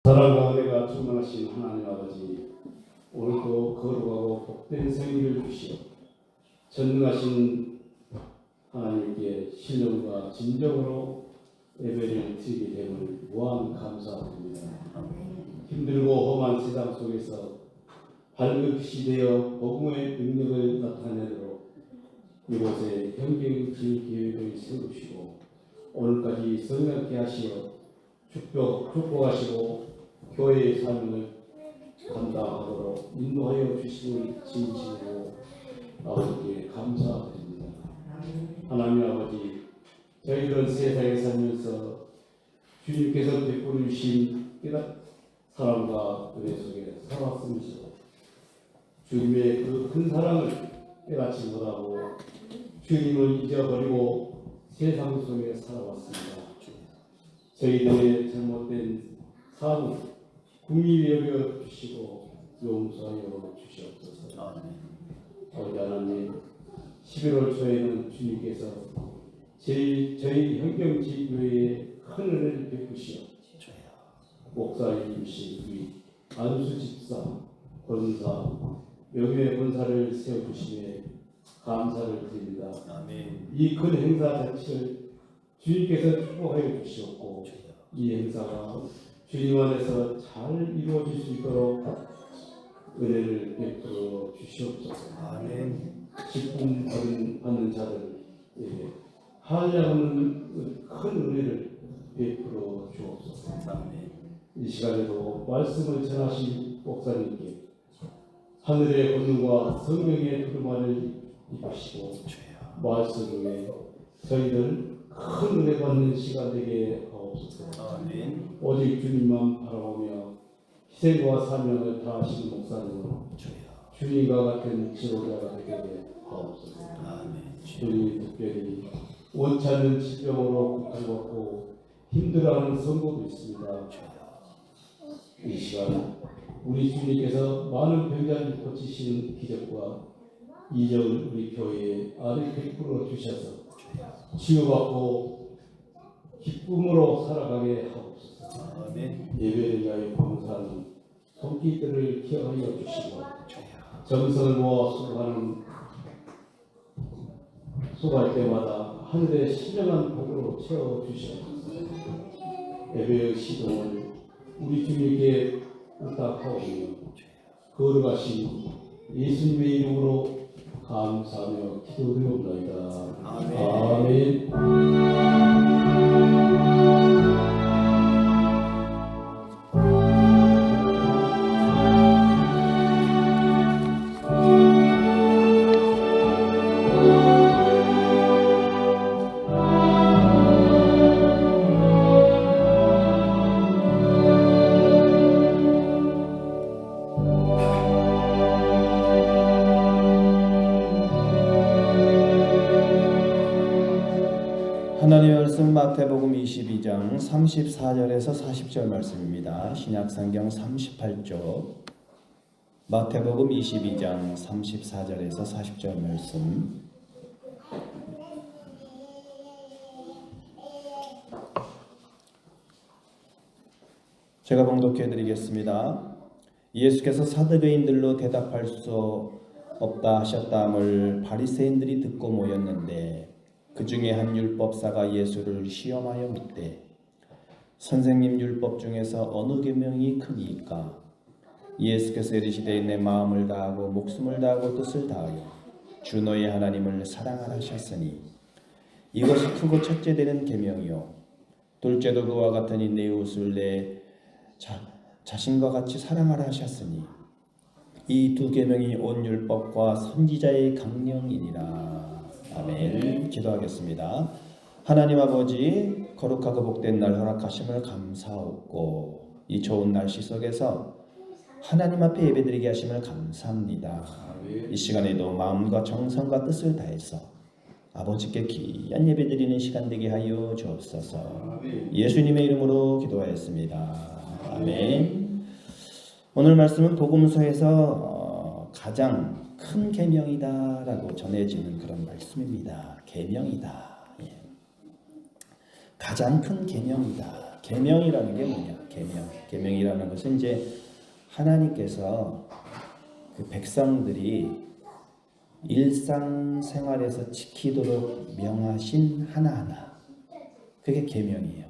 사랑과 은혜가 충만하신 하나님 아버지, 오늘도 거룩하고 복된 생일을 주시어 전능하신 하나님께 신령과 진정으로 예배를 드리게 됨을 무한 감사드립니다. 힘들고 험한 세상 속에서 밝은 빛이 되어 복음의 능력을 나타내도록 이곳에 형제의 계획을 세우시고 오늘까지 성령케 하시어 축복하시고 교회의 삶을 감당하도록 인도하여 주시는 진심으로 아버지께 감사드립니다. 하나님 아버지, 저희들은 세상에 살면서 주님께서 베풀어 주신 사랑과 은혜 속에 살았으면서 주님의 그 큰 사랑을 깨닫지 못하고 주님을 잊어버리고 세상 속에 살아왔습니다. 저희들의 잘못된 삶을 긍휼히 여겨 주시고 용서하여 주시옵소서. 아버지 하나님, 11월 초에는 주님께서 저희 현경지교회에 큰 은혜를 베푸시어 목사님이신 우리 안수 집사, 권사, 명예 권사를 세워주시에 감사를 드립니다. 이 큰 행사 자체를 주님께서 축복하여 주시었고 이 행사가 주님 안에서 잘 이루어질 수 있도록 은혜를 베풀어 주시옵소서. 기쁨 받는 자들에게 한량없는 큰 은혜를 베풀어 주옵소서. 이 시간에도 말씀을 전하신 목사님께 하늘의 권능과 성령의 두루마를 입히시고 말씀 위에 저희들 큰 은혜 받는 시간 되게 하옵소서. 오직 주님만 바라보며 희생과 사명을 다하시는 목사님을 주님과 같은 지도자가 되게 하옵소서. 주님, 특별히 원치 않는 질병으로 고통받고 힘들어하는 성도도 있습니다. 이 시간 우리 주님께서 많은 병자를 고치시는 기적과 이적을 우리 교회에 아래 베풀어 주셔서 치유받고 기쁨으로 살아가게 하옵소서. 예배를 위하여 봉사하는 손길들을 기억하여 주시고 정성을 모아 수고할 때마다 하늘의 신령한 복으로 채워주시옵소서. 예배의 시동을 우리 주님께 부탁하오며 거룩하신 예수님의 이름으로 감사하며 기도드리옵나이다. 아멘. 하나님의 말씀 마태복음 22장 34절에서 40절 말씀입니다. 신약성경 38쪽 마태복음 22장 34절에서 40절 말씀. 제가 봉독해 드리겠습니다. 예수께서 사두개인들로 대답할 수 없다 하셨다함을 바리새인들이 듣고 모였는데 그 중에 한 율법사가 예수를 시험하여 묻되 선생님, 율법 중에서 어느 계명이 크니이까? 예수께서 이르시되 내 마음을 다하고 목숨을 다하고 뜻을 다하여 주 너의 하나님을 사랑하라 하셨으니 이것이 크고 첫째 되는 계명이요 둘째도 그와 같으니 내 이웃을 내 자신과 같이 사랑하라 하셨으니 이 두 계명이 온 율법과 선지자의 강령이니라. 아멘. 기도하겠습니다. 하나님 아버지, 거룩하고 복된 날 허락하심을 감사하고 이 좋은 날씨 속에서 하나님 앞에 예배드리게 하심을 감사합니다. 이 시간에도 마음과 정성과 뜻을 다해서 아버지께 귀한 예배드리는 시간 되게 하여 주옵소서. 예수님의 이름으로 기도하였습니다. 아멘. 오늘 말씀은 복음서에서 가장 큰 계명이다라고 전해지는 그런 말씀입니다. 계명이다. 가장 큰 계명이다. 계명이라는 게 뭐냐? 계명이라는 것은 이제 하나님께서 그 백성들이 일상생활에서 지키도록 명하신 하나하나, 그게 계명이에요.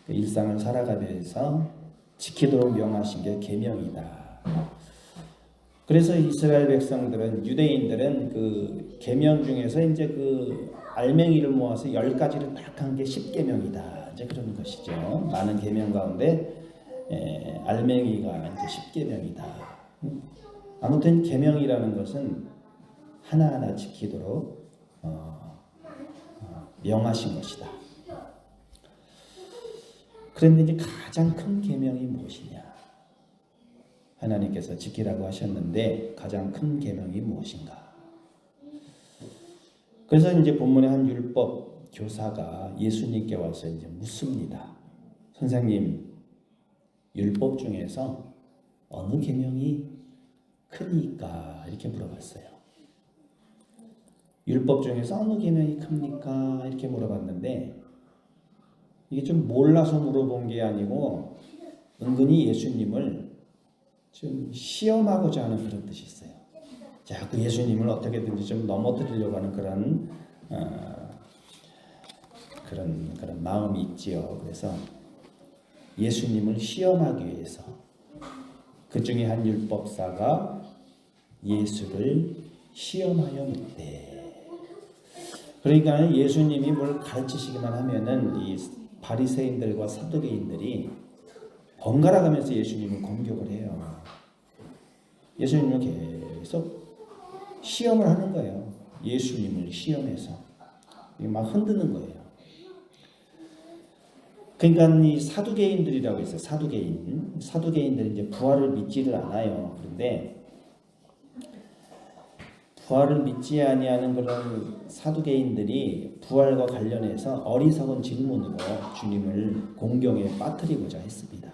그 일상을 살아가면서 지키도록 명하신 게 계명이다. 그래서 이스라엘 백성들은, 유대인들은 그 계명 중에서 이제 그 알맹이를 모아서 10가지를 딱 한 게 10계명이다. 이제 그런 것이죠. 많은 계명 가운데 알맹이가 이제 10계명이다. 아무튼 계명이라는 것은 하나하나 지키도록 명하신 것이다. 그런데 이제 가장 큰 계명이 무엇이냐? 하나님께서 지키라고 하셨는데 가장 큰 계명이 무엇인가? 그래서 이제 본문의 한 율법 교사가 예수님께 와서 이제 묻습니다. 선생님, 율법 중에서 어느 계명이 크니까? 이렇게 물어봤어요. 율법 중에서 어느 계명이 큽니까? 이렇게 물어봤는데 이게 좀 몰라서 물어본 게 아니고 은근히 예수님을 좀 시험하고자 하는 그런 뜻이 있어요. 자꾸 예수님을 어떻게든지 좀 넘어뜨리려고 하는 그런 마음이 있지요. 그래서 예수님을 시험하기 위해서 그 중에 한 율법사가 예수를 시험하여 묻되, 그러니까 예수님이 뭘 가르치시기만 하면은 이 바리새인들과 사두개인들이 번갈아 가면서 예수님을 공격을 해요. 예수님을 계속 시험을 하는 거예요. 예수님을 시험해서 막 흔드는 거예요. 그러니까 이 사두개인들이라고 있어요. 사두개인들이 이제 부활을 믿지를 않아요. 그런데 부활을 믿지 아니하는 그런 사두개인들이 부활과 관련해서 어리석은 질문으로 주님을 공경에 빠뜨리고자 했습니다.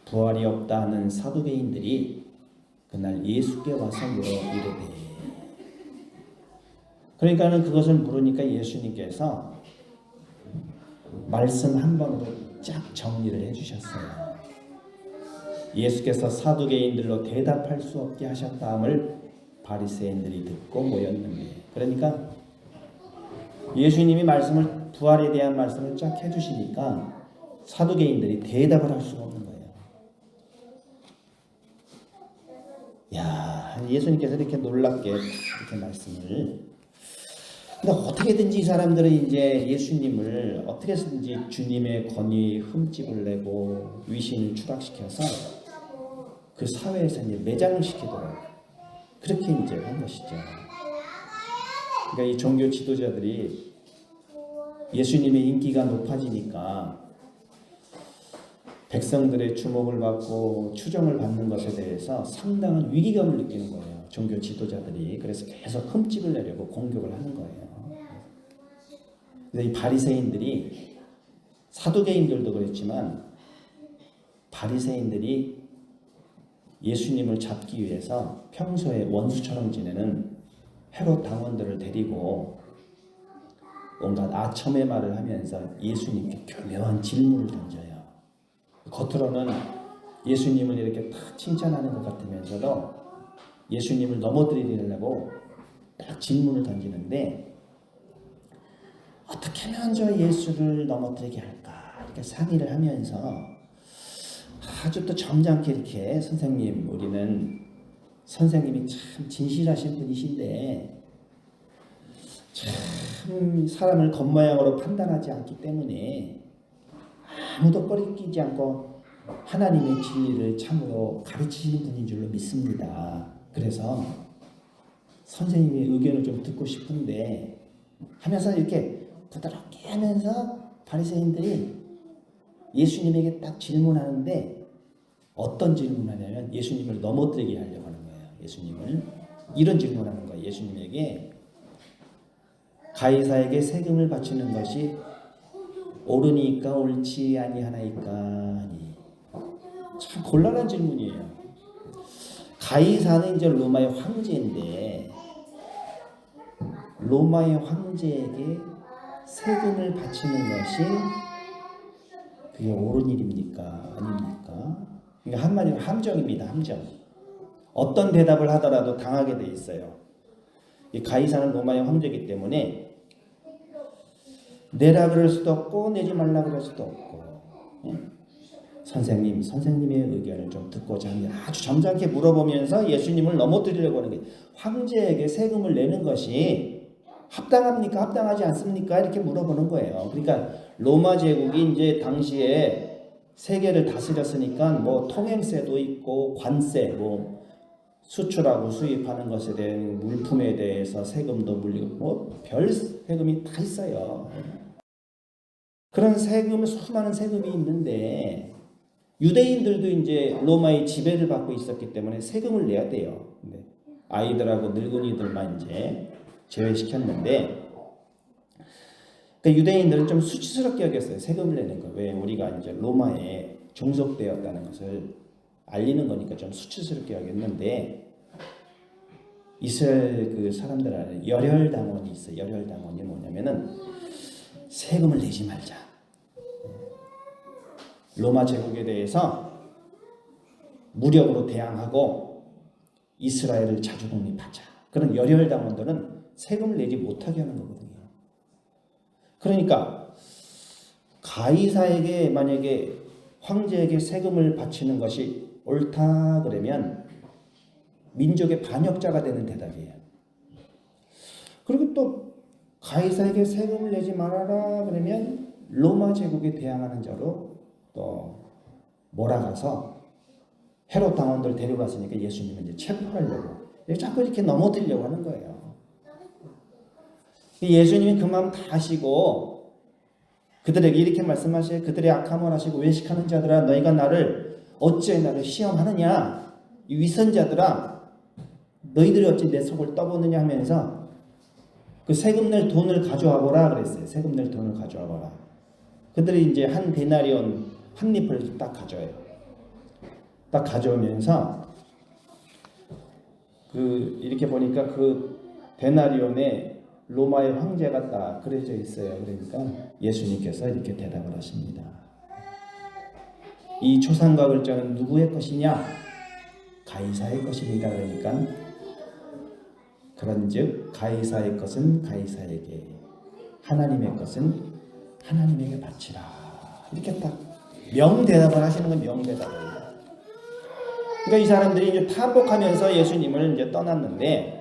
부활이 없다 하는 사두개인들이 그날 예수께 와서 물어 이르되, 그러니까는 그것을 물으니까 예수님께서 말씀 한 번으로 쫙 정리를 해주셨어요. 예수께서 사두개인들로 대답할 수 없게 하셨다함을 바리새인들이 듣고 모였는데, 그러니까 예수님이 말씀을, 부활에 대한 말씀을 쫙 해주시니까 사두개인들이 대답을 할 수가 없는 거예요. 야, 예수님께서 이렇게 놀랍게 이렇게 말씀을, 그러니까 어떻게든지 이 사람들은 이제 예수님을 어떻게든지 주님의 권위 흠집을 내고 위신을 추락시켜서 그 사회에서 이제 매장을 시키도록 그렇게 이제 한 것이죠. 그러니까 이 종교 지도자들이 예수님의 인기가 높아지니까 백성들의 주목을 받고 추정을 받는 것에 대해서 상당한 위기감을 느끼는 거예요. 종교 지도자들이. 그래서 계속 흠집을 내려고 공격을 하는 거예요. 그래서 이 바리새인들이, 사두개인들도 그랬지만 바리새인들이 예수님을 잡기 위해서 평소에 원수처럼 지내는 헤롯 당원들을 데리고 온갖 아첨의 말을 하면서 예수님께 교묘한 질문을 던져요. 겉으로는 예수님을 이렇게 딱 칭찬하는 것 같으면서도 예수님을 넘어뜨리려고 딱 질문을 던지는데, 어떻게 하면 저 예수를 넘어뜨리게 할까 이렇게 상의를 하면서 아주 또 점잖게 이렇게, 선생님, 우리는 선생님이 참 진실하신 분이신데 참 사람을 겉모양으로 판단하지 않기 때문에 아무도 꺼리끼지 않고 하나님의 진리를 참으로 가르치시는 분인 줄로 믿습니다. 그래서 선생님의 의견을 좀 듣고 싶은데 하면서 이렇게 부드럽게 하면서 바리새인들이 예수님에게 딱 질문하는데, 어떤 질문하냐면 예수님을 넘어뜨리게 하려고 하는 거예요. 예수님을 이런 질문하는 거예요. 예수님에게 가이사에게 세금을 바치는 것이 옳으니까 옳지 아니하나이까 하니. 참 곤란한 질문이에요. 가이사는 이제 로마의 황제인데 로마의 황제에게 세금을 바치는 것이 그게 옳은 일입니까? 아닙니까? 그러니까 한마디로 함정입니다. 함정. 어떤 대답을 하더라도 당하게 돼 있어요. 이 가이사는 로마의 황제이기 때문에 내라 그럴 수도 없고 내지 말라 그럴 수도 없고, 선생님의 의견을 좀 듣고자 하는, 아주 점잖게 물어보면서 예수님을 넘어뜨리려고 하는 게, 황제에게 세금을 내는 것이 합당합니까? 합당하지 않습니까? 이렇게 물어보는 거예요. 그러니까 로마 제국이 이제 당시에 세계를 다스렸으니까 뭐 통행세도 있고 관세, 뭐 수출하고 수입하는 것에 대한 물품에 대해서 세금도 물리고 뭐 별 세금이 다 있어요. 그런 세금, 수많은 세금이 있는데 유대인들도 이제 로마의 지배를 받고 있었기 때문에 세금을 내야 돼요. 근데 아이들하고 늙은이들만 이제 제외시켰는데, 그러니까 유대인들은 좀 수치스럽게 여겼어요. 세금을 내는 거. 왜? 우리가 이제 로마에 종속되었다는 것을 알리는 거니까 좀 수치스럽게 여겼는데, 이스라엘 그 사람들 안에 열혈당원이 있어요. 열혈당원이 뭐냐면은 세금을 내지 말자. 로마 제국에 대해서 무력으로 대항하고 이스라엘을 자주 독립하자. 그런 열혈당원들은 세금을 내지 못하게 하는 거거든요. 그러니까 가이사에게 만약에 황제에게 세금을 바치는 것이 옳다 그러면 민족의 반역자가 되는 대답이에요. 그리고 또 가이사에게 세금을 내지 말아라 그러면 로마 제국에 대항하는 자로 또 몰아가서 헤롯 당원들 데려갔으니까 예수님을 이제 체포하려고 자꾸 이렇게 넘어뜨리려고 하는 거예요. 예수님이 그 마음 다 아시고 그들에게 이렇게 말씀하셔요. 그들의 악함을 하시고 외식하는 자들아, 너희가 어찌 나를 시험하느냐? 이 위선자들아, 너희들이 어찌 내 속을 떠보느냐 하면서 그 세금 낼 돈을 가져와 보라 그랬어요. 세금 낼 돈을 가져와 보라. 그들이 이제 한 데나리온 한 잎을 딱 가져와요. 딱 가져오면서 이렇게 보니까 그 데나리온에 로마의 황제가 딱 그려져 있어요. 그러니까 예수님께서 이렇게 대답을 하십니다. 이 초상과 글자는 누구의 것이냐? 가이사의 것입니다. 그러니까 그런즉 가이사의 것은 가이사에게, 하나님의 것은 하나님에게 바치라. 이렇게 딱 명대답을 하시는 건 명대답이에요. 그러니까 이 사람들이 이제 탈복하면서 예수님을 이제 떠났는데,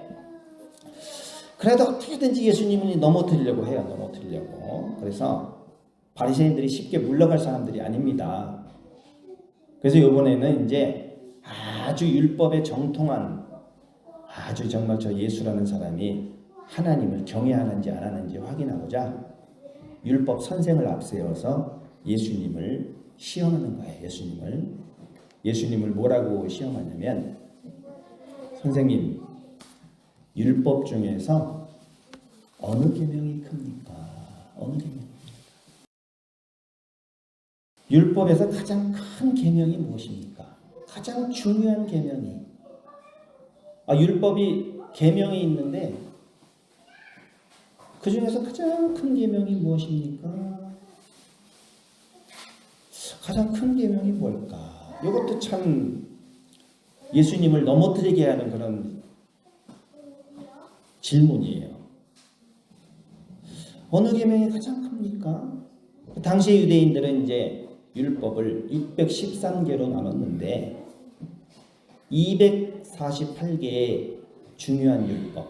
그래도 어떻게든지 예수님을 넘어뜨리려고 해요. 넘어뜨리려고. 그래서 바리새인들이 쉽게 물러갈 사람들이 아닙니다. 그래서 이번에는 이제 아주 율법에 정통한, 아주 정말 저 예수라는 사람이 하나님을 경외하는지 안 하는지 확인하고자 율법 선생을 앞세워서 예수님을 시험하는 거예요. 예수님을 뭐라고 시험하냐면, 선생님, 율법 중에서 어느 계명이 큽니까? 어느 계명? 율법에서 가장 큰 계명이 무엇입니까? 가장 중요한 계명이. 율법이 계명이 있는데 그 중에서 가장 큰 계명이 무엇입니까? 가장 큰 계명이 뭘까? 이것도 참 예수님을 넘어뜨리게 하는 그런 질문이에요. 어느 계명이 가장 큽니까? 당시 유대인들은 이제 율법을 613개로 나눴는데 248개의 중요한 율법,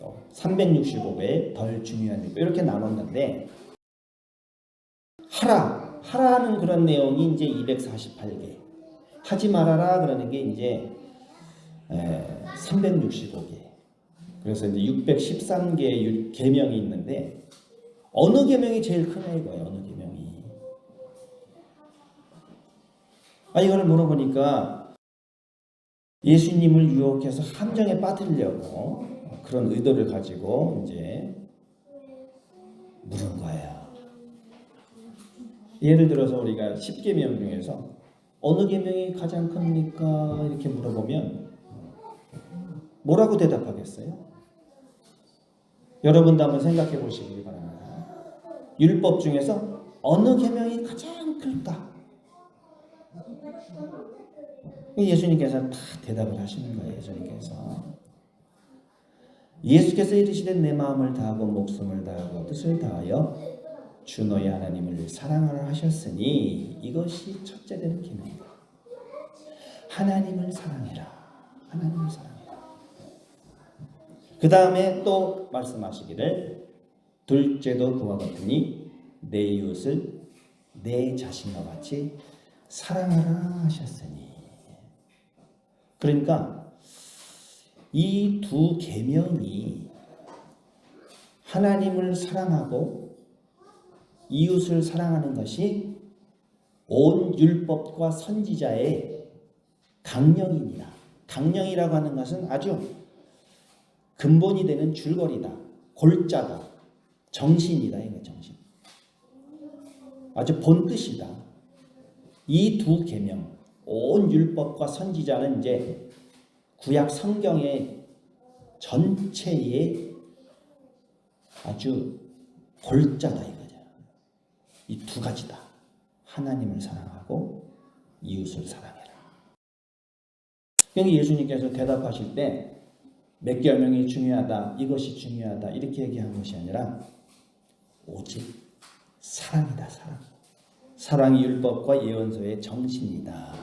또 365개의 덜 중요한 율법, 이렇게 나눴는데 하라는 그런 내용이 이제 248개, 하지 말아라 그러는 게 이제 365개. 그래서 이제 613개의 계명이 있는데 어느 계명이 제일 크냐 이거예요. 어느 계명이. 이거를 물어보니까 예수님을 유혹해서 함정에 빠뜨리려고 그런 의도를 가지고 이제 물은 거예요. 예를 들어서 우리가 10계명 중에서 어느 계명이 가장 큽니까? 이렇게 물어보면 뭐라고 대답하겠어요? 여러분도 한번 생각해 보시기 바랍니다. 율법 중에서 어느 계명이 가장 클까? 예수님께서 다 대답을 하시는 거예요. 예수께서 이르시되 내 마음을 다하고 목숨을 다하고 뜻을 다하여 주 너희 하나님을 사랑하라 하셨으니 이것이 첫째 되는 계명이다. 하나님을 사랑해라. 하나님을 사랑해라. 그 다음에 또 말씀하시기를 둘째도 그와 같으니 내 이웃을 내 자신과 같이 사랑하라 하셨으니. 그러니까 이 두 계명이 하나님을 사랑하고 이웃을 사랑하는 것이 온 율법과 선지자의 강령입니다. 강령이라고 하는 것은 아주 근본이 되는 줄거리다. 골자다. 정신이다. 이거 정신. 아주 본뜻이다. 이 두 계명, 온 율법과 선지자는 이제 구약 성경의 전체의 아주 골자다 이거죠. 이 두 가지다. 하나님을 사랑하고 이웃을 사랑해라. 여기 예수님께서 대답하실 때 몇 계명이 중요하다, 이것이 중요하다 이렇게 얘기한 것이 아니라 오직 사랑이다. 사랑. 사랑이 율법과 예언서의 정신이다.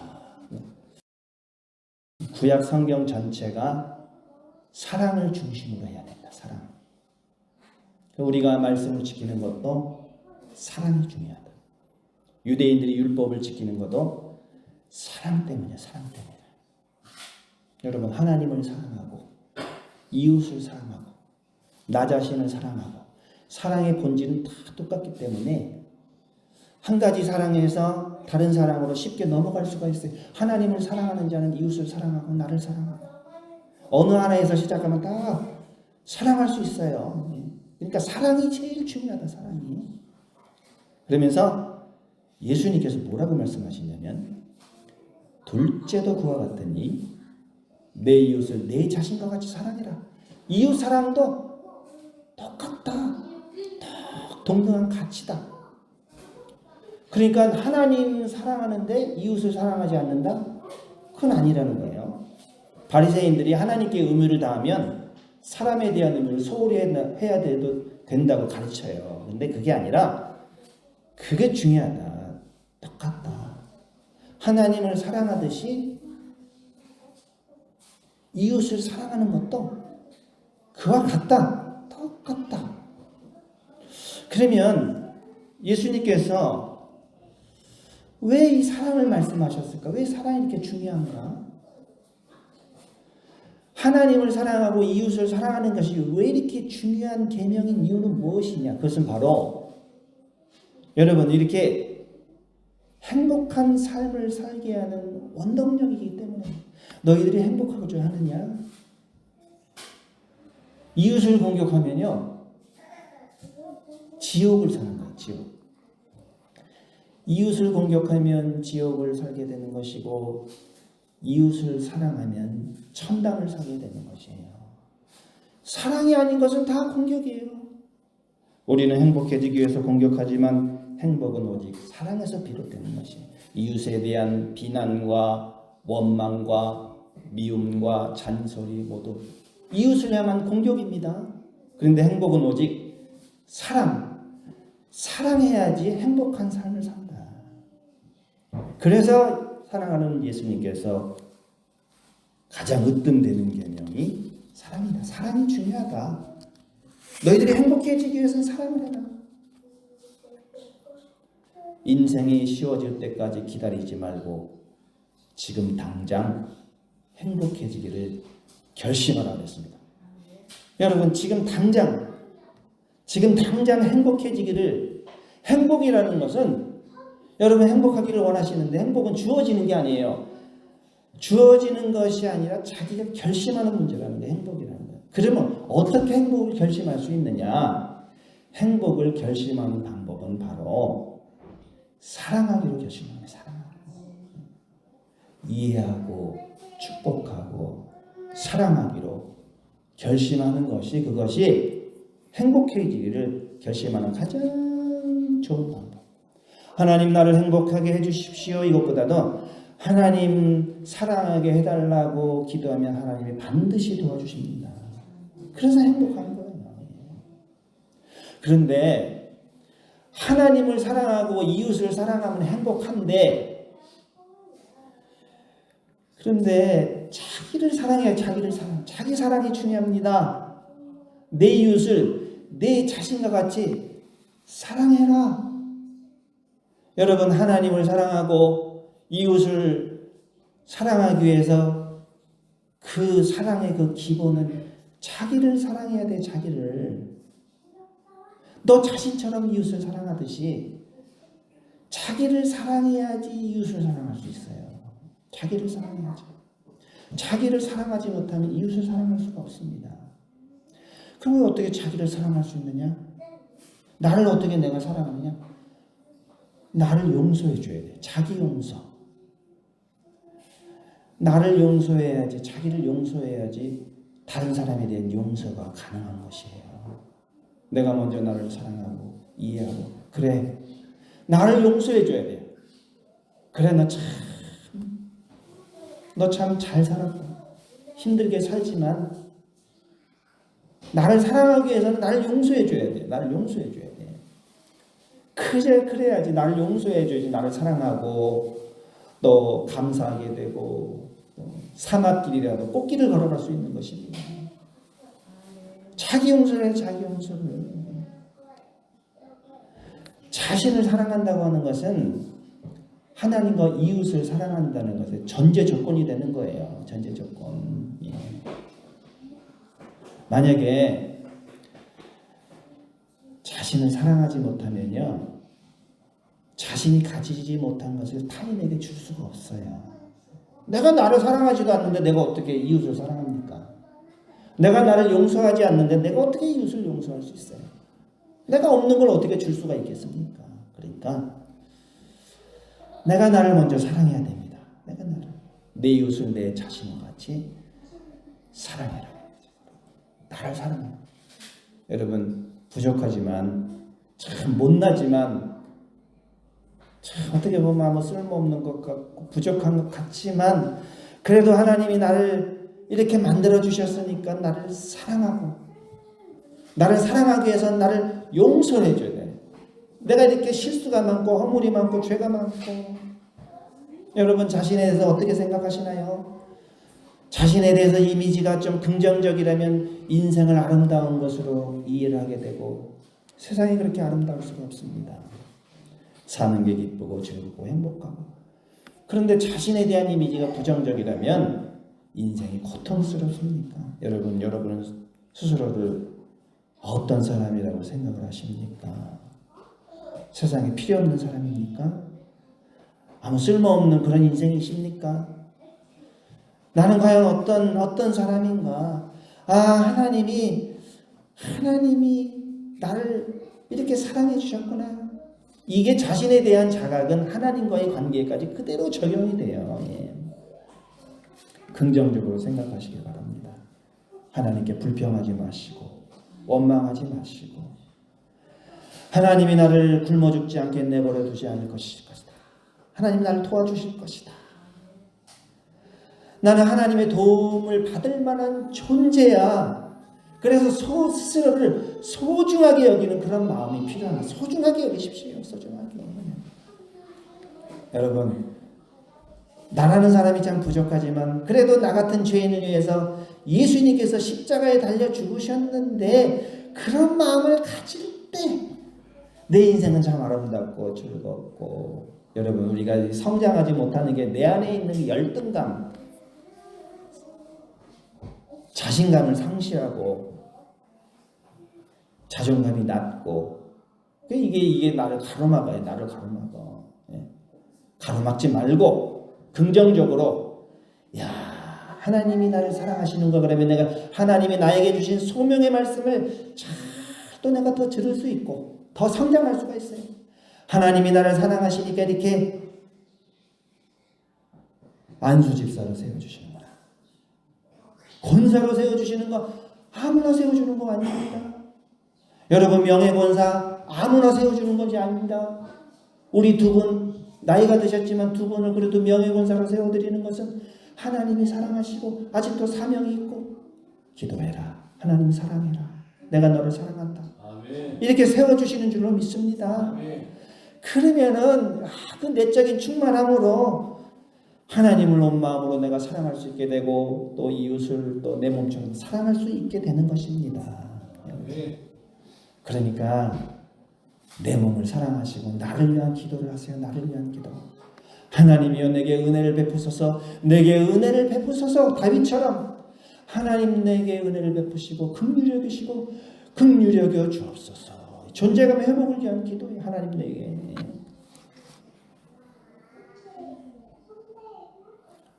구약 성경 전체가 사랑을 중심으로 해야 된다. 사랑. 우리가 말씀을 지키는 것도 사랑이 중요하다. 유대인들이 율법을 지키는 것도 사랑 때문이야. 사랑 때문에. 여러분, 하나님을 사랑하고 이웃을 사랑하고 나 자신을 사랑하고 사랑의 본질은 다 똑같기 때문에 한 가지 사랑에서 다른 사랑으로 쉽게 넘어갈 수가 있어요. 하나님을 사랑하는 자는 이웃을 사랑하고 나를 사랑하고 어느 하나에서 시작하면 다 사랑할 수 있어요. 그러니까 사랑이 제일 중요하다. 사랑이. 그러면서 예수님께서 뭐라고 말씀하시냐면 둘째도 그와 같으니 내 이웃을 내 자신과 같이 사랑해라. 이웃 사랑도 똑같다. 동등한 가치다. 그러니까 하나님 사랑하는데 이웃을 사랑하지 않는다? 그건 아니라는 거예요. 바리새인들이 하나님께 의무를 다하면 사람에 대한 의무를 소홀히 해야 된다고 가르쳐요. 근데 그게 아니라 그게 중요하다. 똑같다. 하나님을 사랑하듯이 이웃을 사랑하는 것도 그와 같다. 똑같다. 그러면 예수님께서 왜 이 사랑을 말씀하셨을까? 왜 사랑이 이렇게 중요한가? 하나님을 사랑하고 이웃을 사랑하는 것이 왜 이렇게 중요한 계명인 이유는 무엇이냐? 그것은 바로 여러분 이렇게 행복한 삶을 살게 하는 원동력이기 때문에. 너희들이 행복하고자 하느냐? 이웃을 공격하면요 지옥을 사는 거예요. 지옥. 이웃을 공격하면 지옥을 살게 되는 것이고 이웃을 사랑하면 천당을 살게 되는 것이에요. 사랑이 아닌 것은 다 공격이에요. 우리는 행복해지기 위해서 공격하지만 행복은 오직 사랑에서 비롯되는 것이에요. 이웃에 대한 비난과 원망과 미움과 잔소리 모두 이웃을 향한 공격입니다. 그런데 행복은 오직 사랑해야지 행복한 삶을 산다. 그래서 사랑하는 예수님께서 가장 으뜸되는 계명이 사랑이다. 사랑이 중요하다. 너희들이 행복해지기 위해서는 사랑을 해라. 인생이 쉬워질 때까지 기다리지 말고 지금 당장 행복해지기를 결심하라 그랬습니다. 여러분 지금 당장 행복해지기를. 행복이라는 것은 여러분 행복하기를 원하시는데 행복은 주어지는 게 아니에요. 주어지는 것이 아니라 자기가 결심하는 문제라는 게 행복이라는 거예요. 그러면 어떻게 행복을 결심할 수 있느냐? 행복을 결심하는 방법은 바로 사랑하기로 결심하는 거예요. 이해하고 축복하고 사랑하기로 결심하는 것이 그것이 행복해지기를 결심하는 가장 좋은 방법. 하나님 나를 행복하게 해주십시오. 이것보다도 하나님 사랑하게 해달라고 기도하면 하나님이 반드시 도와주십니다. 그래서 행복한 거예요. 그런데 하나님을 사랑하고 이웃을 사랑하면 행복한데, 그런데 자기를 사랑해야 자기 사랑이 중요합니다. 내 이웃을 내 자신과 같이 사랑해라. 여러분, 하나님을 사랑하고 이웃을 사랑하기 위해서 그 사랑의 그 기본은 자기를 사랑해야 돼. 자기를. 너 자신처럼 이웃을 사랑하듯이 자기를 사랑해야지 이웃을 사랑할 수 있어요. 자기를 사랑해야죠. 자기를 사랑하지 못하면 이웃을 사랑할 수가 없습니다. 그러면 어떻게 자기를 사랑할 수 있느냐? 나를 어떻게 내가 사랑하느냐? 나를 용서해 줘야 돼. 자기 용서. 나를 용서해야지, 자기를 용서해야지 다른 사람에 대한 용서가 가능한 것이에요. 내가 먼저 나를 사랑하고 이해하고, 그래, 나를 용서해 줘야 돼요. 그래, 너 참 잘 살았다. 힘들게 살지만 나를 사랑하기 위해서는 나를 용서해 줘야 돼. 나를 용서해 줘야 돼. 그래야지 나를 용서해 줘야지 나를 사랑하고 또 감사하게 되고 사막길이라도 꽃길을 걸어갈 수 있는 것입니다. 자기 용서를 해. 자기 용서를. 자신을 사랑한다고 하는 것은 하나님과 이웃을 사랑한다는 것의 전제 조건이 되는 거예요. 전제 조건. 예. 만약에 자신을 사랑하지 못하면요, 자신이 가지지 못한 것을 타인에게 줄 수가 없어요. 내가 나를 사랑하지도 않는데 내가 어떻게 이웃을 사랑합니까? 내가 나를 용서하지 않는데 내가 어떻게 이웃을 용서할 수 있어요? 내가 없는 걸 어떻게 줄 수가 있겠습니까? 그러니까 내가 나를 먼저 사랑해야 됩니다. 내가 내 이웃을 내 자신과 같이 사랑해라. 나를 사랑해. 여러분, 부족하지만 참 못나지만 참 어떻게 보면 아무 쓸모없는 것 같고 부족한 것 같지만 그래도 하나님이 나를 이렇게 만들어 주셨으니까 나를 사랑하고, 나를 사랑하기 위해서 나를 용서해 줘야 돼. 내가 이렇게 실수가 많고 허물이 많고 죄가 많고, 여러분 자신에 대해서 어떻게 생각하시나요? 자신에 대해서 이미지가 좀 긍정적이라면 인생을 아름다운 것으로 이해를 하게 되고, 세상이 그렇게 아름다울 수가 없습니다. 사는 게 기쁘고 즐겁고 행복하고. 그런데 자신에 대한 이미지가 부정적이라면 인생이 고통스럽습니까? 여러분은 스스로를 어떤 사람이라고 생각을 하십니까? 세상에 필요 없는 사람입니까? 아무 쓸모없는 그런 인생이십니까? 나는 과연 어떤 사람인가? 하나님이 나를 이렇게 사랑해 주셨구나. 이게 자신에 대한 자각은 하나님과의 관계까지 그대로 적용이 돼요. 예. 긍정적으로 생각하시기 바랍니다. 하나님께 불평하지 마시고 원망하지 마시고, 하나님이 나를 굶어 죽지 않게 내버려 두지 않을 것이다. 하나님이 나를 도와주실 것이다. 나는 하나님의 도움을 받을 만한 존재야. 그래서 스스로를 소중하게 여기는 그런 마음이 필요합니다. 소중하게 여기십시오. 소중하게. 여러분, 나라는 사람이 참 부족하지만 그래도 나 같은 죄인을 위해서 예수님께서 십자가에 달려 죽으셨는데 그런 마음을 가질 때 내 인생은 참 아름답고 즐겁고, 여러분 우리가 성장하지 못하는 게 내 안에 있는 열등감, 자신감을 상실하고 자존감이 낮고, 이게 나를 가로막아요. 나를 가로막아. 가로막지 말고 긍정적으로, 하나님이 나를 사랑하시는 거, 그러면 내가 하나님이 나에게 주신 소명의 말씀을 잘 또 내가 더 들을 수 있고 더 성장할 수가 있어요. 하나님이 나를 사랑하시니까 이렇게 안수집사로 세워주시는구나. 권사로 세워주시는 거 아무나 세워주는 거 아닙니다. 여러분, 명예권사 아무나 세워주는 것이 아닙니다. 우리 두 분 나이가 드셨지만 두 분을 그래도 명예권사로 세워드리는 것은 하나님이 사랑하시고 아직도 사명이 있고 기도해라. 하나님 사랑해라. 내가 너를 사랑한다. 아멘. 이렇게 세워주시는 줄로 믿습니다. 아멘. 그러면은 그 내적인 충만함으로 하나님을 온 마음으로 내가 사랑할 수 있게 되고 또 이웃을 또 내 몸처럼 사랑할 수 있게 되는 것입니다. 아멘. 그러니까 내 몸을 사랑하시고 나를 위한 기도를 하세요. 나를 위한 기도. 하나님이여 내게 은혜를 베푸소서. 내게 은혜를 베푸소서. 다윗처럼 하나님 내게 은혜를 베푸시고 긍휼히 여기시고 긍휼히 여겨 주옵소서. 존재감의 회복을 위한 기도에 하나님 내게.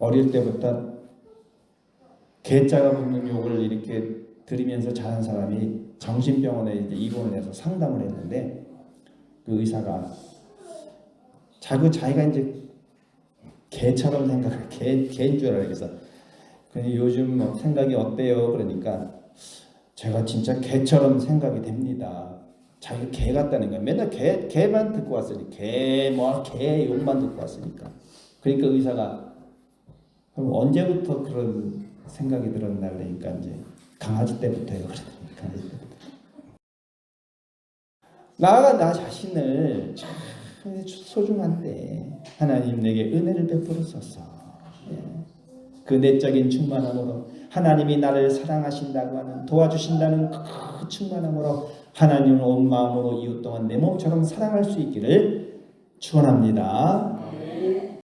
어릴 때부터 개짜가 붙는 욕을 이렇게 들으면서 자란 사람이 정신병원에 이제 입원을 해서 상담을 했는데 그 의사가 자기가 이제 개처럼 생각을 개인 줄 알아. 그래서 요즘 뭐 생각이 어때요? 그러니까 제가 진짜 개처럼 생각이 됩니다. 자기가 개 같다는 거야. 맨날 개만 듣고 왔으니까 개 욕만 듣고 왔으니까. 그러니까 의사가 그럼 언제부터 그런 생각이 들었나 그러니까 이제 강아지 때부터요. 강아지 때부터. 나 자신을 참 소중한데 하나님 내게 은혜를 베풀었소서. 그 내적인 충만함으로 하나님이 나를 사랑하신다고 하는 도와주신다는 그 충만함으로 하나님을 온 마음으로 이웃 동안 내 몸처럼 사랑할 수 있기를 축원합니다.